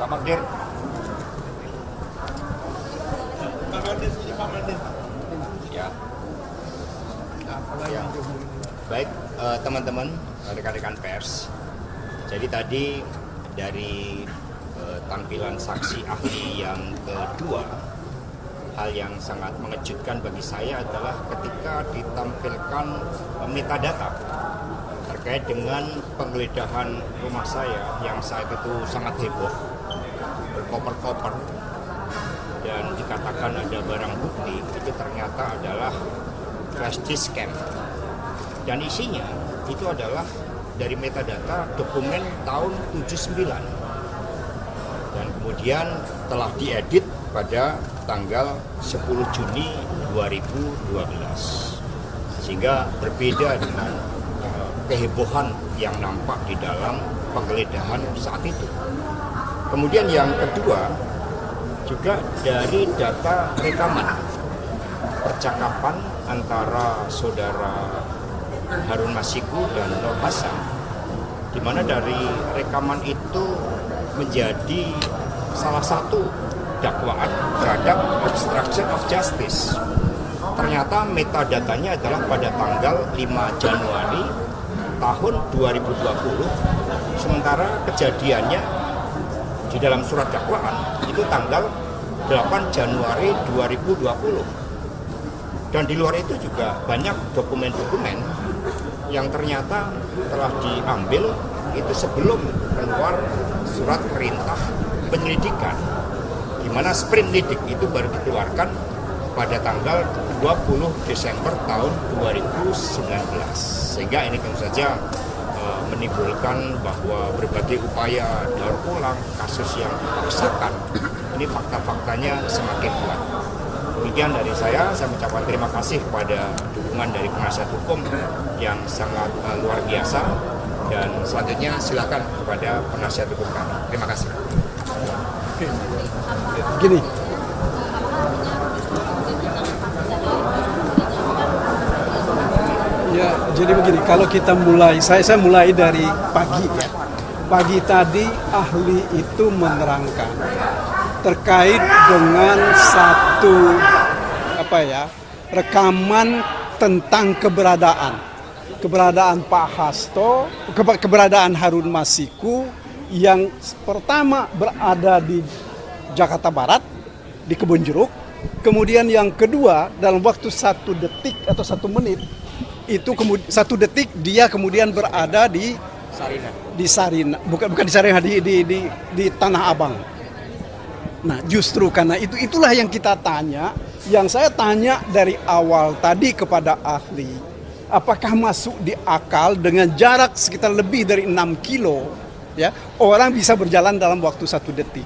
Pak Magdir. Ya. Ya. Baik, teman-teman, rekan-rekan pers. Jadi tadi dari tampilan saksi ahli yang kedua, hal yang sangat mengejutkan bagi saya adalah ketika ditampilkan metadata terkait dengan penggeledahan rumah saya yang saat itu sangat heboh, berkoper-koper, dan dikatakan ada barang bukti. Itu ternyata adalah flash disk cam, dan isinya itu adalah dari metadata dokumen tahun 79 dan kemudian telah diedit pada tanggal 10 Juni 2012, sehingga berbeda dengan kehebohan yang nampak di dalam penggeledahan saat itu. Kemudian yang kedua juga dari data rekaman percakapan antara saudara Harun Masiku dan Nur Hasan, di mana dari rekaman itu menjadi salah satu dakwaan terhadap obstruction of justice. Ternyata metadatanya adalah pada tanggal 5 Januari tahun 2020, sementara kejadiannya di dalam surat dakwaan itu tanggal 8 Januari 2020. Dan di luar itu juga banyak dokumen-dokumen yang ternyata telah diambil itu sebelum keluar surat perintah penyelidikan, di mana sprindidik itu baru dikeluarkan pada tanggal 20 Desember tahun 2019. Sehingga ini tentu saja menimbulkan bahwa berbagai upaya daur ulang kasus yang dipaksakan, ini fakta-faktanya semakin kuat. Demikian dari saya mengucapkan terima kasih kepada dukungan dari penasihat hukum yang sangat luar biasa, dan selanjutnya silakan kepada penasihat hukum kami. Terima kasih. Gini, ya jadi begini, kalau kita mulai, saya mulai dari pagi ya. Pagi tadi ahli itu menerangkan terkait dengan satu rekaman tentang keberadaan Pak Hasto, keberadaan Harun Masiku yang pertama berada di Jakarta Barat, di Kebun Jeruk. Kemudian yang kedua dalam waktu 1 detik atau 1 menit itu 1 detik dia kemudian berada di Sarinah, bukan di Sarinah, di Tanah Abang. Nah, justru karena itulah yang kita tanya, yang saya tanya dari awal tadi kepada ahli, apakah masuk di akal dengan jarak sekitar lebih dari 6 kilo, ya, orang bisa berjalan dalam waktu 1 detik.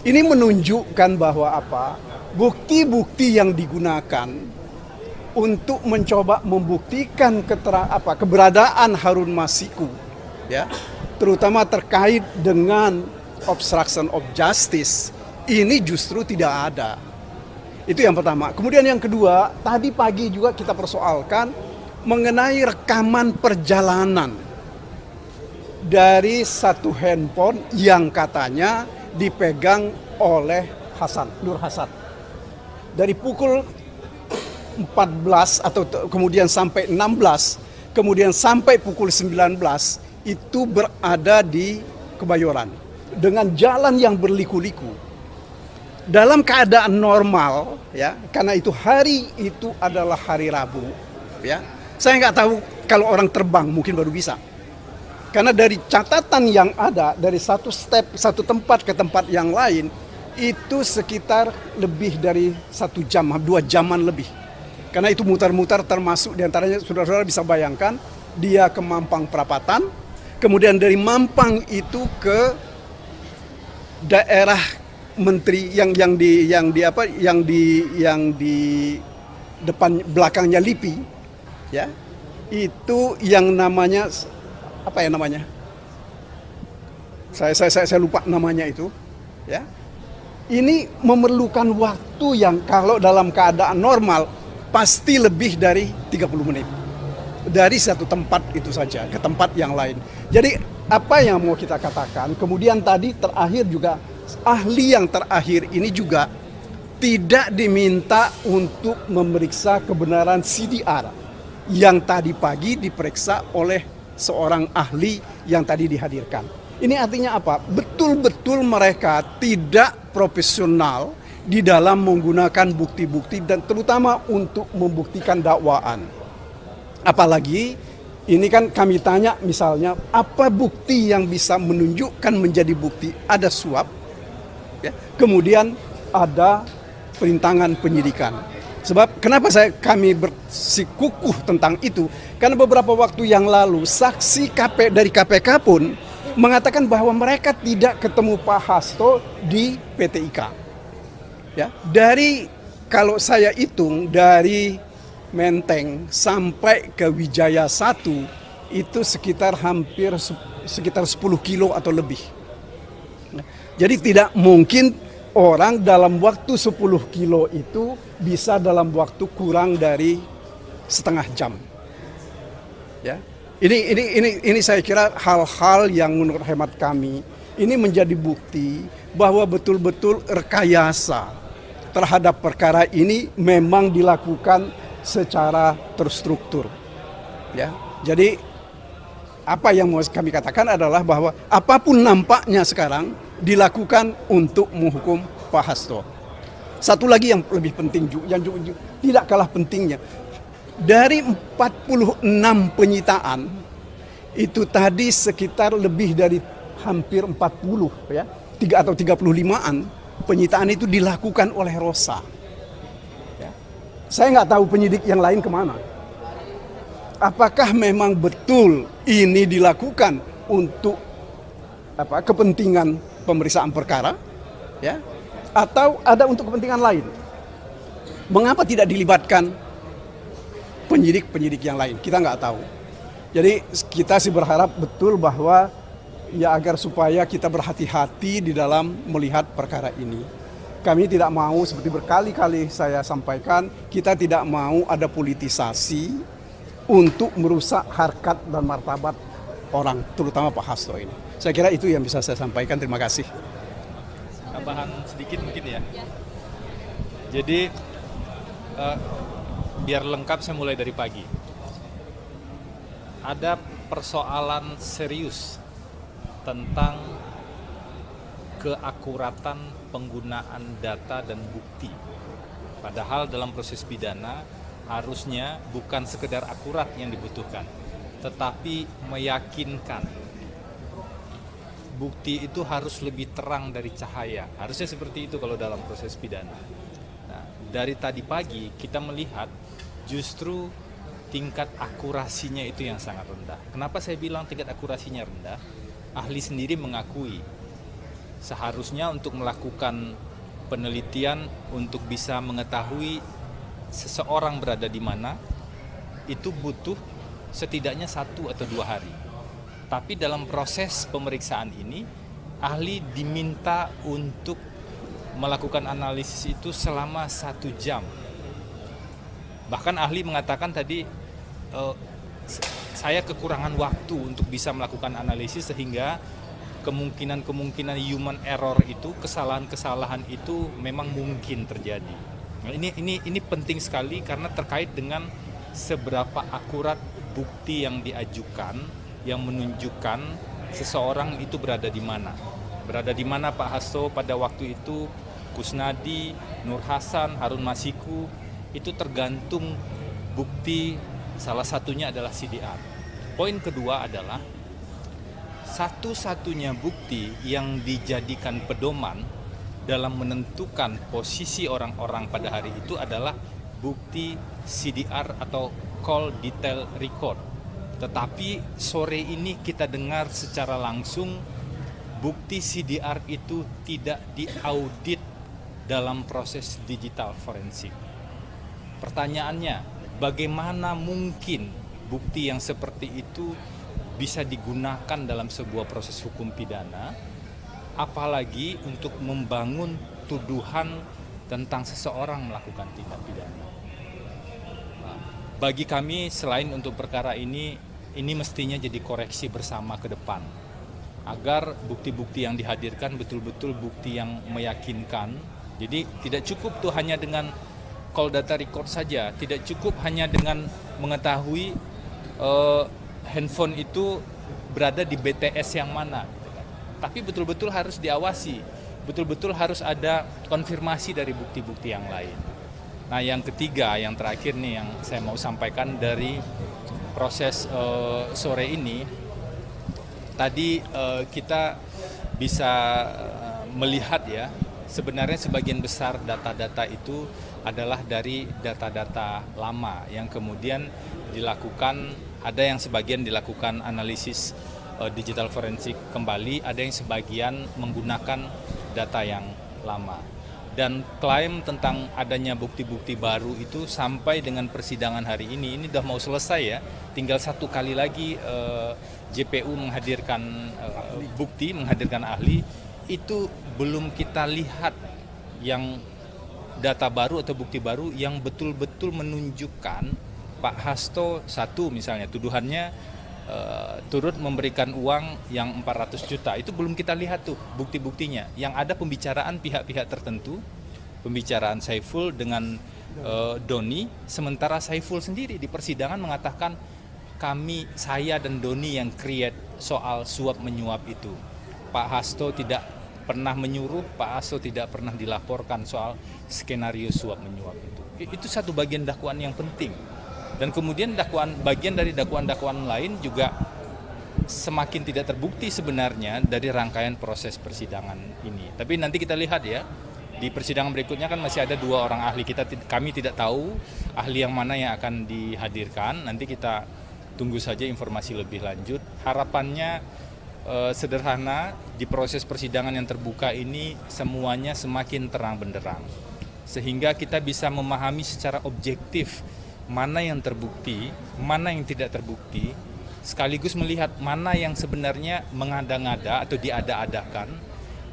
Ini menunjukkan bahwa bukti-bukti yang digunakan untuk mencoba membuktikan keberadaan Harun Masiku, ya, terutama terkait dengan obstruction of justice, ini justru tidak ada. Itu yang pertama. Kemudian yang kedua, tadi pagi juga kita persoalkan mengenai rekaman perjalanan dari satu handphone yang katanya dipegang oleh Nur Hasan. Dari pukul 14 atau kemudian sampai 16, kemudian sampai pukul 19 itu berada di Kebayoran dengan jalan yang berliku-liku. Dalam keadaan normal, ya, karena itu hari itu adalah hari Rabu, ya. Saya nggak tahu kalau orang terbang mungkin baru bisa. Karena dari catatan yang ada dari satu tempat ke tempat yang lain itu sekitar lebih dari 1 jam, 2 jaman lebih. Karena itu mutar-mutar, termasuk diantaranya saudara-saudara bisa bayangkan dia ke Mampang Perapatan, kemudian dari Mampang itu ke daerah menteri yang di depan belakangnya LIPI, ya, itu yang namanya saya lupa namanya itu, ya. Ini memerlukan waktu yang kalau dalam keadaan normal pasti lebih dari 30 menit dari satu tempat itu saja ke tempat yang lain. Jadi apa yang mau kita katakan. Kemudian tadi terakhir juga ahli yang terakhir ini juga tidak diminta untuk memeriksa kebenaran CDR yang tadi pagi diperiksa oleh seorang ahli yang tadi dihadirkan. Ini artinya apa? Betul-betul mereka tidak profesional di dalam menggunakan bukti-bukti dan terutama untuk membuktikan dakwaan. Apalagi ini kan kami tanya misalnya apa bukti yang bisa menunjukkan menjadi bukti ada suap, ya, kemudian ada perintangan penyidikan. Sebab kenapa kami bersikukuh tentang itu? Karena beberapa waktu yang lalu saksi dari KPK pun mengatakan bahwa mereka tidak ketemu Pak Hasto di PT IKA. Ya, kalau saya hitung dari Menteng sampai ke Wijaya 1 itu sekitar 10 kilo atau lebih. Jadi tidak mungkin orang dalam waktu 10 kilo itu bisa dalam waktu kurang dari setengah jam. Ya. Ini saya kira hal-hal yang menurut hemat kami ini menjadi bukti bahwa betul-betul rekayasa terhadap perkara ini memang dilakukan secara terstruktur. Ya. Jadi apa yang mau kami katakan adalah bahwa apapun nampaknya sekarang dilakukan untuk menghukum Pak Hasto. Satu lagi yang lebih penting, yang tidak kalah pentingnya, dari 46 penyitaan itu tadi sekitar lebih dari hampir 40 ya, 3 atau 35-an penyitaan itu dilakukan oleh Rosa. Ya. Saya nggak tahu penyidik yang lain kemana. Apakah memang betul ini dilakukan untuk kepentingan pemeriksaan perkara, ya, atau ada untuk kepentingan lain? Mengapa tidak dilibatkan penyidik yang lain? Kita nggak tahu. Jadi kita sih berharap betul bahwa ya agar supaya kita berhati-hati di dalam melihat perkara ini. Kami tidak mau, seperti berkali-kali saya sampaikan, kita tidak mau ada politisasi untuk merusak harkat dan martabat orang, terutama Pak Hasto ini. Saya kira itu yang bisa saya sampaikan. Terima kasih. Tambahan sedikit mungkin ya. Jadi biar lengkap saya mulai dari pagi. Ada persoalan serius tentang keakuratan penggunaan data dan bukti. Padahal dalam proses pidana harusnya bukan sekedar akurat yang dibutuhkan, tetapi meyakinkan. Bukti itu harus lebih terang dari cahaya. Harusnya seperti itu kalau dalam proses pidana. Nah, dari tadi pagi kita melihat justru tingkat akurasinya itu yang sangat rendah. Kenapa saya bilang tingkat akurasinya rendah? Ahli sendiri mengakui seharusnya untuk melakukan penelitian untuk bisa mengetahui seseorang berada di mana itu butuh setidaknya 1 atau 2 hari. Tapi dalam proses pemeriksaan ini ahli diminta untuk melakukan analisis itu selama 1 jam. Bahkan ahli mengatakan tadi saya kekurangan waktu untuk bisa melakukan analisis sehingga kemungkinan human error itu, kesalahan-kesalahan itu memang mungkin terjadi. Nah, ini penting sekali karena terkait dengan seberapa akurat bukti yang diajukan yang menunjukkan seseorang itu berada di mana. Berada di mana Pak Hasto pada waktu itu, Kusnadi, Nur Hasan, Harun Masiku, itu tergantung bukti, salah satunya adalah CDR. Poin kedua adalah satu-satunya bukti yang dijadikan pedoman dalam menentukan posisi orang-orang pada hari itu adalah bukti CDR atau call detail record. Tetapi sore ini kita dengar secara langsung bukti CDR itu tidak diaudit dalam proses digital forensik. Pertanyaannya, bagaimana mungkin bukti yang seperti itu bisa digunakan dalam sebuah proses hukum pidana, apalagi untuk membangun tuduhan tentang seseorang melakukan tindak pidana. Nah, bagi kami selain untuk perkara ini mestinya jadi koreksi bersama ke depan. agar bukti-bukti yang dihadirkan betul-betul bukti yang meyakinkan. Jadi tidak cukup tuh hanya dengan call data record saja, tidak cukup hanya dengan mengetahui handphone itu berada di BTS yang mana, tapi betul-betul harus diawasi, betul-betul harus ada konfirmasi dari bukti-bukti yang lain. Nah, yang ketiga, yang terakhir nih yang saya mau sampaikan dari proses sore ini, tadi kita bisa melihat ya, sebenarnya sebagian besar data-data itu adalah dari data-data lama yang kemudian dilakukan, ada yang sebagian dilakukan analisis digital forensik kembali, ada yang sebagian menggunakan data yang lama. Dan klaim tentang adanya bukti-bukti baru itu sampai dengan persidangan hari ini udah mau selesai ya, tinggal satu kali lagi JPU menghadirkan bukti, menghadirkan ahli, itu belum kita lihat yang data baru atau bukti baru yang betul-betul menunjukkan Pak Hasto satu misalnya tuduhannya turut memberikan uang yang 400 juta. Itu belum kita lihat tuh bukti-buktinya. Yang ada pembicaraan pihak-pihak tertentu, pembicaraan Saiful dengan Doni, sementara Saiful sendiri di persidangan mengatakan saya dan Doni yang create soal suap menyuap itu. Pak Hasto tidak pernah menyuruh, Pak Hasto tidak pernah dilaporkan soal skenario suap menyuap itu. Itu satu bagian dakwaan yang penting. Dan kemudian bagian dari dakwaan-dakwaan lain juga semakin tidak terbukti sebenarnya dari rangkaian proses persidangan ini. Tapi nanti kita lihat ya, di persidangan berikutnya kan masih ada 2 orang ahli. Kami tidak tahu ahli yang mana yang akan dihadirkan. Nanti kita tunggu saja informasi lebih lanjut. Harapannya sederhana, di proses persidangan yang terbuka ini semuanya semakin terang benderang. Sehingga kita bisa memahami secara objektif mana yang terbukti, mana yang tidak terbukti, sekaligus melihat mana yang sebenarnya mengada-ngada atau diada-adakan,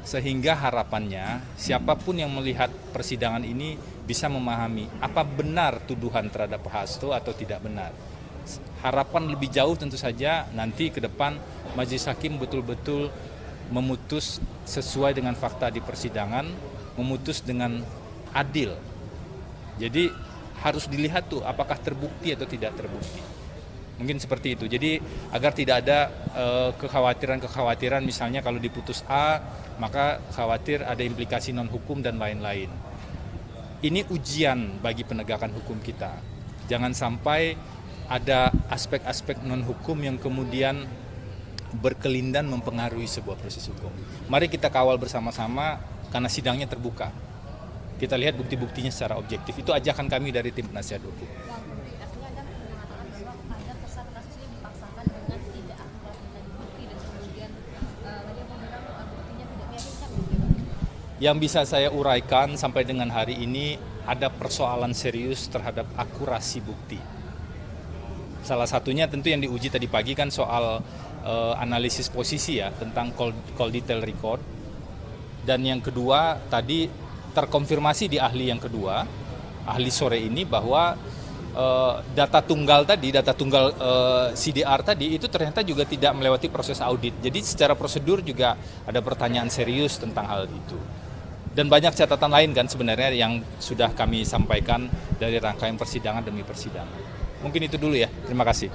sehingga harapannya siapapun yang melihat persidangan ini bisa memahami apa benar tuduhan terhadap Pak Hasto atau tidak benar. Harapan lebih jauh tentu saja nanti ke depan Majelis Hakim betul-betul memutus sesuai dengan fakta di persidangan, memutus dengan adil. Jadi harus dilihat tuh apakah terbukti atau tidak terbukti. Mungkin seperti itu. Jadi agar tidak ada kekhawatiran-kekhawatiran misalnya kalau diputus A maka khawatir ada implikasi non hukum dan lain-lain. Ini ujian bagi penegakan hukum kita. Jangan sampai ada aspek-aspek non hukum yang kemudian berkelindan mempengaruhi sebuah proses hukum. Mari kita kawal bersama-sama karena sidangnya terbuka. Kita lihat bukti-buktinya secara objektif. Itu ajakan kami dari tim penasihat hukum. Artinya Anda mengatakan bahwa ada kesan kasus ini dipaksakan dengan tidak akurat dari bukti dan kemudian banyak membilang buktinya tidak meyakinkan. Yang bisa saya uraikan sampai dengan hari ini ada persoalan serius terhadap akurasi bukti. Salah satunya tentu yang diuji tadi pagi kan soal analisis posisi ya tentang call detail record. Dan yang kedua tadi terkonfirmasi di ahli yang kedua, ahli sore ini bahwa data tunggal CDR tadi itu ternyata juga tidak melewati proses audit. Jadi secara prosedur juga ada pertanyaan serius tentang hal itu. Dan banyak catatan lain kan sebenarnya yang sudah kami sampaikan dari rangkaian persidangan demi persidangan. Mungkin itu dulu ya. Terima kasih.